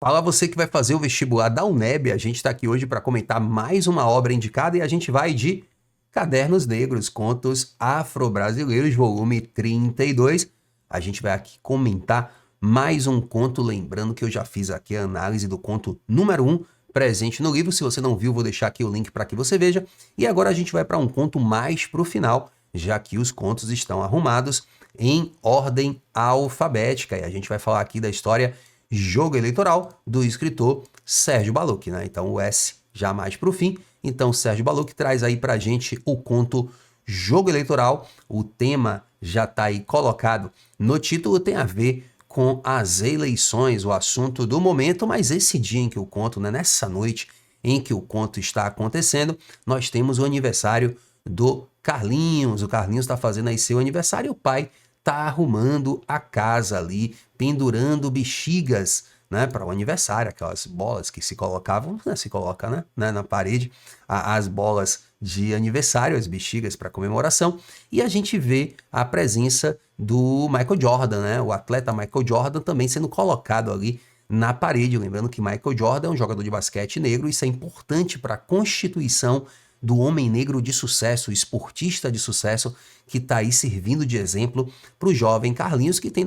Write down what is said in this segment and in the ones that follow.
Fala você que vai fazer o vestibular da UNEB, a gente está aqui hoje para comentar mais uma obra indicada e a gente vai de Cadernos Negros, Contos Afro-Brasileiros, volume 32. A gente vai aqui comentar mais um conto, lembrando que eu já fiz aqui a análise do conto número 1, presente no livro. Se você não viu, vou deixar aqui o link para que você veja. E agora a gente vai para um conto mais para o final, já que os contos estão arrumados em ordem alfabética. E a gente vai falar aqui da história Jogo Eleitoral, do escritor Sérgio Baluch, né? Então o S já mais para o fim. Então Sérgio Baluch traz aí para a gente o conto Jogo Eleitoral. O tema já está aí colocado no título, tem a ver com as eleições, o assunto do momento, mas esse dia em que o conto, né, nessa noite em que o conto está acontecendo, nós temos o aniversário do Carlinhos. O Carlinhos está fazendo aí seu aniversário e o pai tá arrumando a casa ali, pendurando bexigas, né, para o aniversário, aquelas bolas que se colocavam, né, se coloca, né, na parede, as bolas de aniversário, as bexigas para comemoração, e a gente vê a presença do Michael Jordan, né, o atleta Michael Jordan também sendo colocado ali na parede, lembrando que Michael Jordan é um jogador de basquete negro, isso é importante para a constituição do homem negro de sucesso, esportista de sucesso, que está aí servindo de exemplo para o jovem Carlinhos, que tem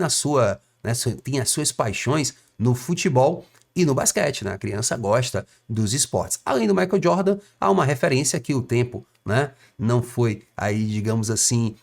tem as suas paixões no futebol e no basquete, né? A criança gosta dos esportes. Além do Michael Jordan, há uma referência que o tempo, né, não foi aí, digamos assim,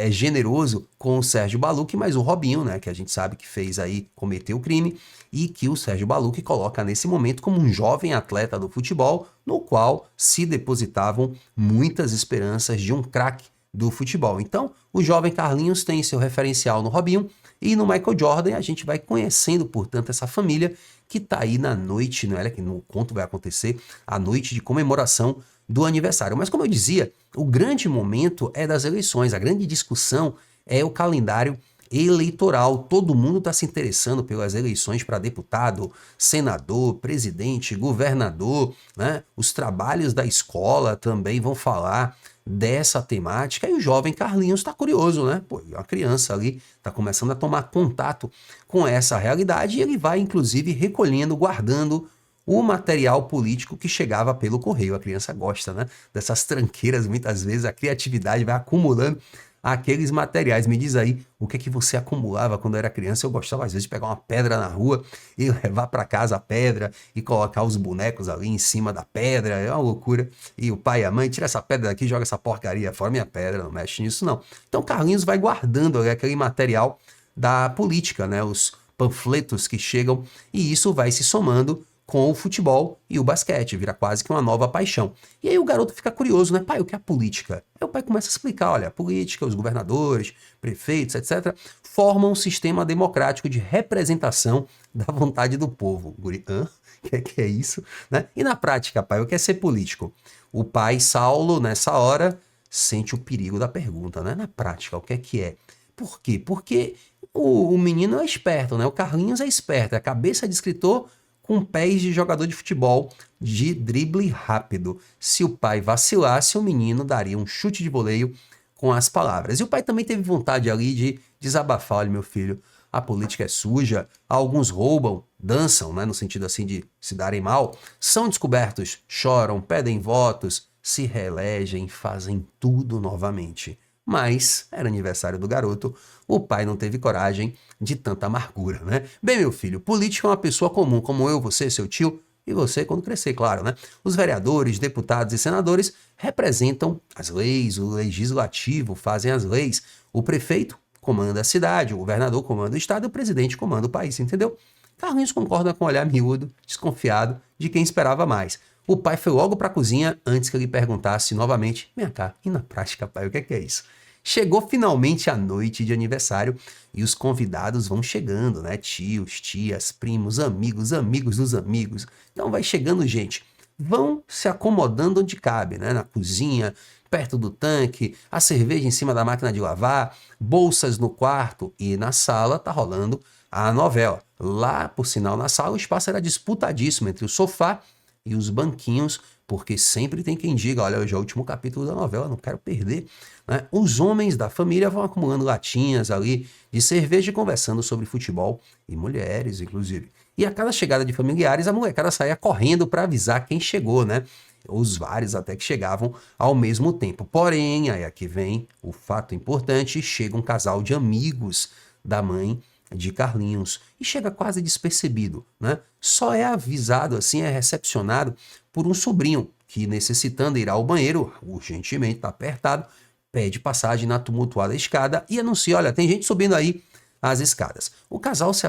generoso com o Sérgio Baluch, mas o Robinho, né, que a gente sabe que fez aí, cometeu o crime, e que o Sérgio Baluch coloca nesse momento como um jovem atleta do futebol, no qual se depositavam muitas esperanças de um craque do futebol. Então, o jovem Carlinhos tem seu referencial no Robinho, e no Michael Jordan a gente vai conhecendo, portanto, essa família que está aí na noite, né, que no conto vai acontecer, a noite de comemoração do aniversário. Mas como eu dizia, o grande momento é das eleições, a grande discussão é o calendário eleitoral. Todo mundo está se interessando pelas eleições para deputado, senador, presidente, governador, né? Os trabalhos da escola também vão falar dessa temática, e o jovem Carlinhos está curioso, né? Pô, a criança ali está começando a tomar contato com essa realidade e ele vai, inclusive, recolhendo, guardando o material político que chegava pelo correio. A criança gosta, né, dessas tranqueiras, muitas vezes a criatividade vai acumulando aqueles materiais. Me diz aí, o que que você acumulava quando era criança? Eu gostava às vezes de pegar uma pedra na rua e levar para casa a pedra e colocar os bonecos ali em cima da pedra, é uma loucura. E o pai e a mãe, tira essa pedra daqui, joga essa porcaria fora, minha pedra, não mexe nisso não. Então Carlinhos vai guardando ali aquele material da política, né, os panfletos que chegam, e isso vai se somando com o futebol e o basquete, vira quase que uma nova paixão. E aí o garoto fica curioso, né? Pai, o que é a política? Aí o pai começa a explicar, olha, a política, os governadores, prefeitos, etc., formam um sistema democrático de representação da vontade do povo. Guri, hã? Que é isso? Né? E na prática, pai, o que é ser político? O pai Saulo, nessa hora, sente o perigo da pergunta, né? Na prática, o que é? Por quê? Porque o menino é esperto, né? O Carlinhos é esperto, é a cabeça de escritor com pés de jogador de futebol de drible rápido. Se o pai vacilasse, o menino daria um chute de voleio com as palavras. E o pai também teve vontade ali de desabafar, olha, meu filho, a política é suja, alguns roubam, dançam, né, no sentido assim de se darem mal, são descobertos, choram, pedem votos, se reelegem, fazem tudo novamente. Mas era aniversário do garoto, o pai não teve coragem de tanta amargura, né? Bem, meu filho, político é uma pessoa comum, como eu, você, seu tio, e você quando crescer, claro, né? Os vereadores, deputados e senadores representam as leis, o legislativo fazem as leis, o prefeito comanda a cidade, o governador comanda o estado e o presidente comanda o país, entendeu? Carlinhos concorda com o olhar miúdo, desconfiado de quem esperava mais. O pai foi logo para a cozinha antes que ele perguntasse novamente, vem cá, e na prática, pai, o que é isso? Chegou finalmente a noite de aniversário e os convidados vão chegando, né? Tios, tias, primos, amigos, amigos dos amigos. Então vai chegando gente. Vão se acomodando onde cabe, né? Na cozinha, perto do tanque, a cerveja em cima da máquina de lavar, bolsas no quarto, e na sala tá rolando a novela. Lá, por sinal, na sala o espaço era disputadíssimo entre o sofá e os banquinhos porque sempre tem quem diga, olha, hoje é o último capítulo da novela, não quero perder, né? Os homens da família vão acumulando latinhas ali de cerveja e conversando sobre futebol, e mulheres, inclusive. E a cada chegada de familiares, a molecada saía correndo para avisar quem chegou, né? Os vários até que chegavam ao mesmo tempo. Porém, aí aqui vem o fato importante, chega um casal de amigos da mãe de Carlinhos e chega quase despercebido, né? Só é avisado assim, é recepcionado por um sobrinho que, necessitando ir ao banheiro, urgentemente, está apertado, pede passagem na tumultuada escada e anuncia, olha, tem gente subindo aí as escadas. O casal se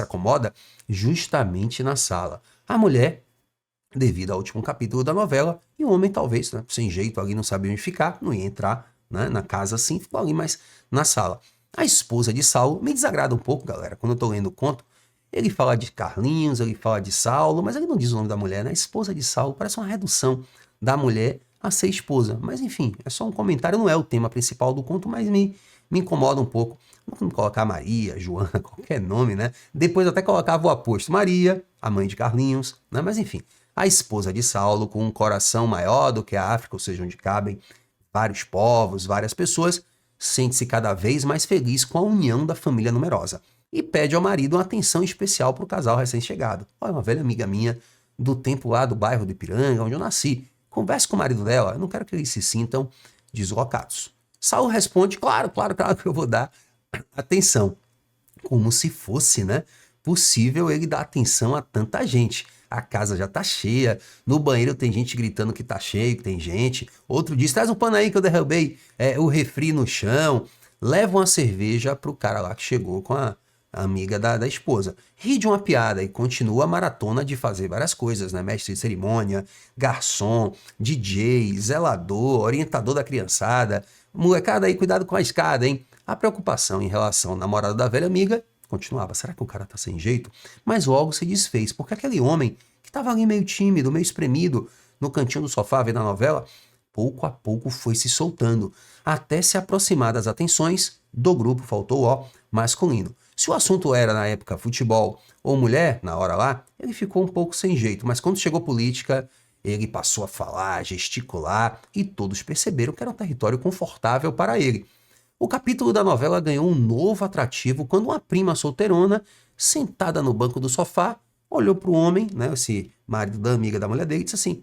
acomoda justamente na sala. A mulher, devido ao último capítulo da novela, e o homem talvez, né, sem jeito ali, não sabia onde ficar, não ia entrar, né, na casa assim, ficou ali, mas na sala. A esposa de Saulo me desagrada um pouco, galera, quando eu tô lendo o conto. Ele fala de Carlinhos, ele fala de Saulo, mas ele não diz o nome da mulher, né? A esposa de Saulo parece uma redução da mulher a ser esposa. Mas enfim, é só um comentário, não é o tema principal do conto, mas me incomoda um pouco. Vamos colocar Maria, Joana, qualquer nome, né? Depois até colocava o aposto Maria, a mãe de Carlinhos, né? Mas enfim, a esposa de Saulo, com um coração maior do que a África, ou seja, onde cabem vários povos, várias pessoas, sente-se cada vez mais feliz com a união da família numerosa e pede ao marido uma atenção especial para o casal recém-chegado. Olha, uma velha amiga minha do tempo lá do bairro de Ipiranga, onde eu nasci. Converse com o marido dela, eu não quero que eles se sintam deslocados. Saulo responde, claro que eu vou dar atenção. Como se fosse, né, possível ele dar atenção a tanta gente. A casa já tá cheia, no banheiro tem gente gritando que tá cheio, que tem gente. Outro diz, traz um pano aí que eu derrubei o refri no chão. Leva uma cerveja pro cara lá que chegou com a amiga da esposa. Ri de uma piada e continua a maratona de fazer várias coisas, né? Mestre de cerimônia, garçom, DJ, zelador, orientador da criançada. Molecada aí, cuidado com a escada, hein? A preocupação em relação ao namorado da velha amiga continuava. Será que o cara tá sem jeito? Mas logo se desfez, porque aquele homem que estava ali meio tímido, meio espremido, no cantinho do sofá vendo a novela, pouco a pouco foi se soltando, até se aproximar das atenções do grupo, faltou o masculino. Se o assunto era, na época, futebol ou mulher, na hora lá, ele ficou um pouco sem jeito, mas quando chegou política, ele passou a falar, gesticular, e todos perceberam que era um território confortável para ele. O capítulo da novela ganhou um novo atrativo quando uma prima solteirona, sentada no banco do sofá, olhou para o homem, né, esse marido da amiga da mulher dele, e disse assim,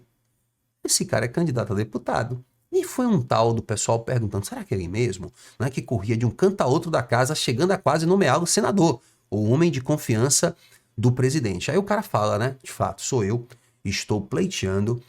esse cara é candidato a deputado. E foi um tal do pessoal perguntando, será que é ele mesmo? Né, que corria de um canto a outro da casa, chegando a quase nomeá-lo senador, o homem de confiança do presidente. Aí o cara fala, né, de fato, sou eu, estou pleiteando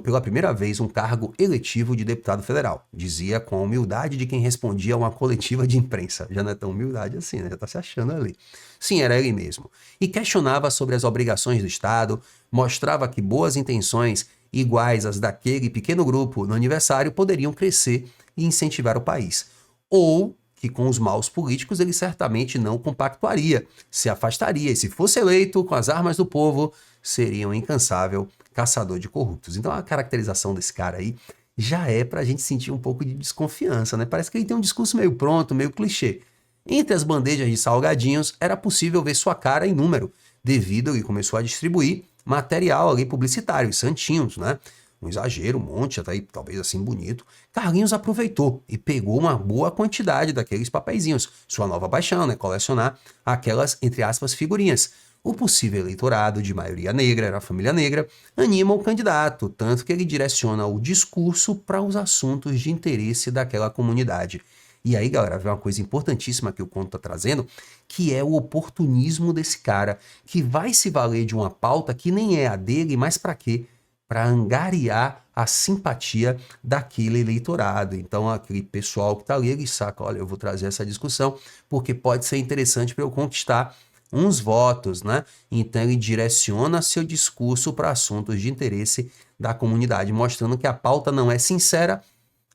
pela primeira vez um cargo eletivo de deputado federal. Dizia com a humildade de quem respondia a uma coletiva de imprensa. Já não é tão humildade assim, né? Já tá se achando ali. Sim, era ele mesmo. E questionava sobre as obrigações do Estado, mostrava que boas intenções iguais às daquele pequeno grupo no aniversário poderiam crescer e incentivar o país. Ou que com os maus políticos ele certamente não compactuaria, se afastaria e, se fosse eleito com as armas do povo, seria um incansável caçador de corruptos. Então a caracterização desse cara aí já é pra gente sentir um pouco de desconfiança, né? Parece que ele tem um discurso meio pronto, meio clichê. Entre as bandejas de salgadinhos era possível ver sua cara em número, devido a que começou a distribuir material ali publicitário, santinhos, né? Um exagero, um monte, até talvez assim bonito. Carlinhos aproveitou e pegou uma boa quantidade daqueles papeizinhos. Sua nova paixão, né? Colecionar aquelas, entre aspas, figurinhas. O possível eleitorado, de maioria negra, era a família negra, anima o candidato, tanto que ele direciona o discurso para os assuntos de interesse daquela comunidade. E aí, galera, vem uma coisa importantíssima que o conto está trazendo, que é o oportunismo desse cara, que vai se valer de uma pauta que nem é a dele, mas para quê? Para angariar a simpatia daquele eleitorado. Então, aquele pessoal que está ali, ele saca, olha, eu vou trazer essa discussão, porque pode ser interessante para eu conquistar uns votos, né? Então, ele direciona seu discurso para assuntos de interesse da comunidade, mostrando que a pauta não é sincera,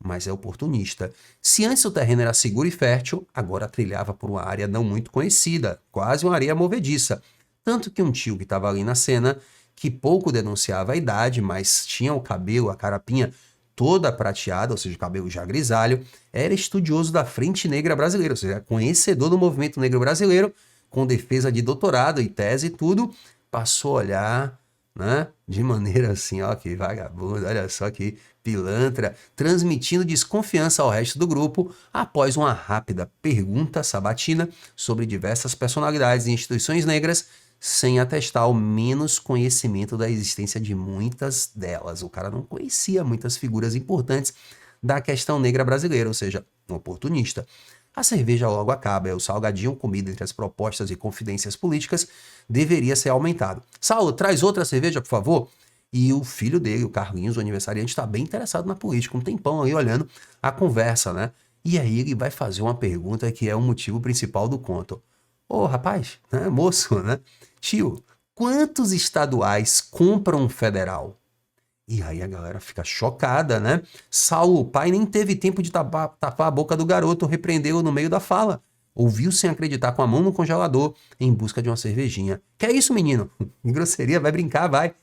mas é oportunista. Se antes o terreno era seguro e fértil, agora trilhava por uma área não muito conhecida, quase uma areia movediça. Tanto que um tio que estava ali na cena, que pouco denunciava a idade, mas tinha o cabelo, a carapinha toda prateada, ou seja, cabelo já grisalho, era estudioso da Frente Negra Brasileira, ou seja, conhecedor do movimento negro brasileiro, com defesa de doutorado e tese e tudo, passou a olhar né? De maneira assim, ó, que vagabundo, olha só que pilantra, transmitindo desconfiança ao resto do grupo após uma rápida pergunta sabatina sobre diversas personalidades e instituições negras, sem atestar ao menos conhecimento da existência de muitas delas. O cara não conhecia muitas figuras importantes da questão negra brasileira, ou seja, um oportunista. A cerveja logo acaba, o salgadinho comido entre as propostas e confidências políticas deveria ser aumentado. Saulo, traz outra cerveja, por favor. E o filho dele, o Carlinhos, o aniversariante, está bem interessado na política, um tempão aí olhando a conversa, né? E aí ele vai fazer uma pergunta que é o motivo principal do conto. Ô, rapaz, né, moço, né? Tio, quantos estaduais compram um federal? E aí a galera fica chocada, né? Saulo, o pai, nem teve tempo de tapar a boca do garoto, repreendeu-o no meio da fala. Ouviu sem acreditar com a mão no congelador, em busca de uma cervejinha. Que é isso, menino? Grosseria, vai brincar, vai.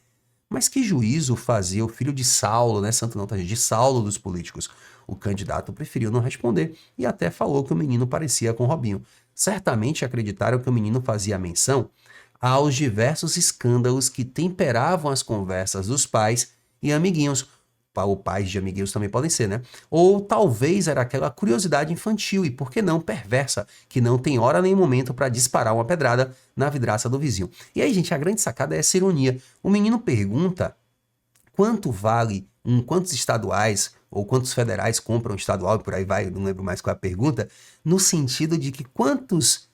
Mas que juízo fazia o filho de Saulo, né? Santo não, tá, gente? De Saulo dos políticos. O candidato preferiu não responder e até falou que o menino parecia com Robinho. Certamente acreditaram que o menino fazia menção aos diversos escândalos que temperavam as conversas dos pais e amiguinhos. Ou pais de amiguinhos também podem ser, né? Ou talvez era aquela curiosidade infantil e, por que não, perversa, que não tem hora nem momento para disparar uma pedrada na vidraça do vizinho. E aí, gente, a grande sacada é essa ironia. O menino pergunta quanto vale quantos estaduais ou quantos federais compram estadual, e por aí vai, não lembro mais qual é a pergunta, no sentido de que quantas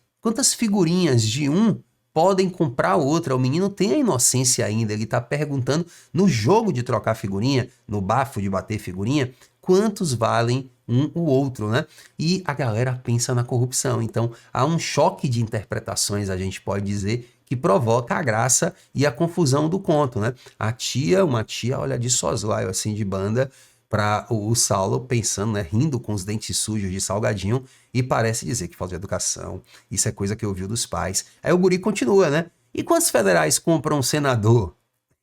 figurinhas de um podem comprar outra. O menino tem a inocência ainda, ele tá perguntando no jogo de trocar figurinha, no bafo de bater figurinha, quantos valem o outro, né? E a galera pensa na corrupção. Então, há um choque de interpretações, a gente pode dizer, que provoca a graça e a confusão do conto, né? Uma tia olha de soslaio, assim, de banda, para o Saulo pensando, né, rindo com os dentes sujos de salgadinho e parece dizer que falta de educação, isso é coisa que ouviu dos pais. Aí o guri continua, né? E quantos federais compram um senador?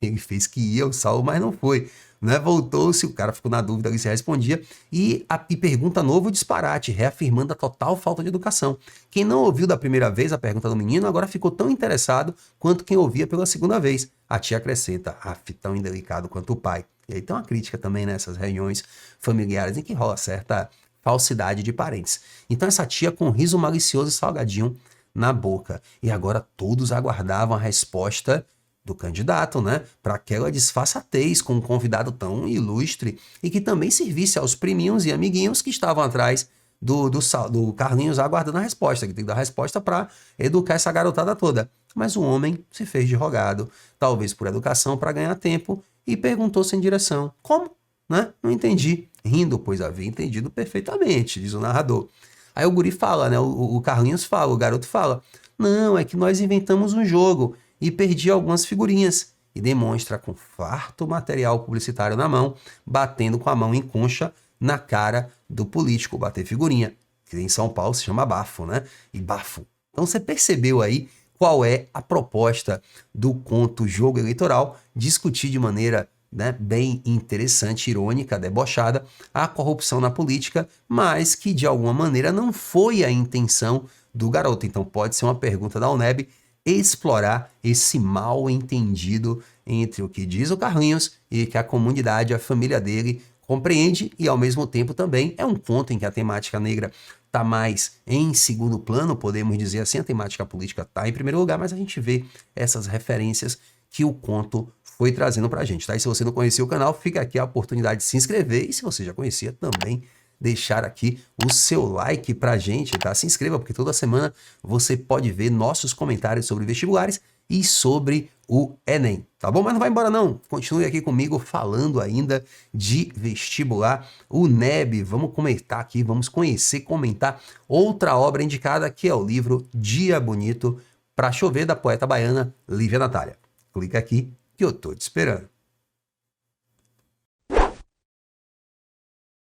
Ele fez que ia o Saulo, mas não foi, né? Voltou-se, o cara ficou na dúvida ali se respondia e pergunta novo disparate, reafirmando a total falta de educação. Quem não ouviu da primeira vez a pergunta do menino agora ficou tão interessado quanto quem ouvia pela segunda vez. A tia acrescenta, tão indelicado quanto o pai. E aí tem uma crítica também nessas reuniões familiares em que rola certa falsidade de parentes. Então essa tia com um riso malicioso e salgadinho na boca. E agora todos aguardavam a resposta do candidato, né? Para aquela disfarçatez com um convidado tão ilustre e que também servisse aos priminhos e amiguinhos que estavam atrás do Carlinhos aguardando a resposta, que tem que dar a resposta para educar essa garotada toda. Mas o homem se fez de rogado, talvez por educação para ganhar tempo, e perguntou sem direção. Como? Né? Não entendi. Rindo, pois havia entendido perfeitamente, diz o narrador. Aí o guri fala, né? O Carlinhos fala, o garoto fala. Não, é que nós inventamos um jogo e perdi algumas figurinhas. E demonstra com farto material publicitário na mão, batendo com a mão em concha na cara do político, bater figurinha, que em São Paulo se chama bafo, né? E bafo. Então você percebeu aí qual é a proposta do conto Jogo Eleitoral, discutir de maneira, né, bem interessante, irônica, debochada, a corrupção na política, mas que de alguma maneira não foi a intenção do garoto. Então pode ser uma pergunta da UNEB explorar esse mal entendido entre o que diz o Carlinhos e que a comunidade, a família dele compreende, e ao mesmo tempo também é um conto em que a temática negra está mais em segundo plano, podemos dizer assim, a temática política está em primeiro lugar, mas a gente vê essas referências que o conto foi trazendo para a gente, tá? E se você não conhecia o canal, fica aqui a oportunidade de se inscrever, e se você já conhecia também, deixar aqui o seu like pra gente, tá? Se inscreva, porque toda semana você pode ver nossos comentários sobre vestibulares e sobre o Enem, tá bom? Mas não vai embora não, continue aqui comigo falando ainda de vestibular, o NEB, vamos comentar aqui, vamos conhecer, comentar outra obra indicada, que é o livro Dia Bonito pra Chover, da poeta baiana Lívia Natália. Clica aqui que eu tô te esperando.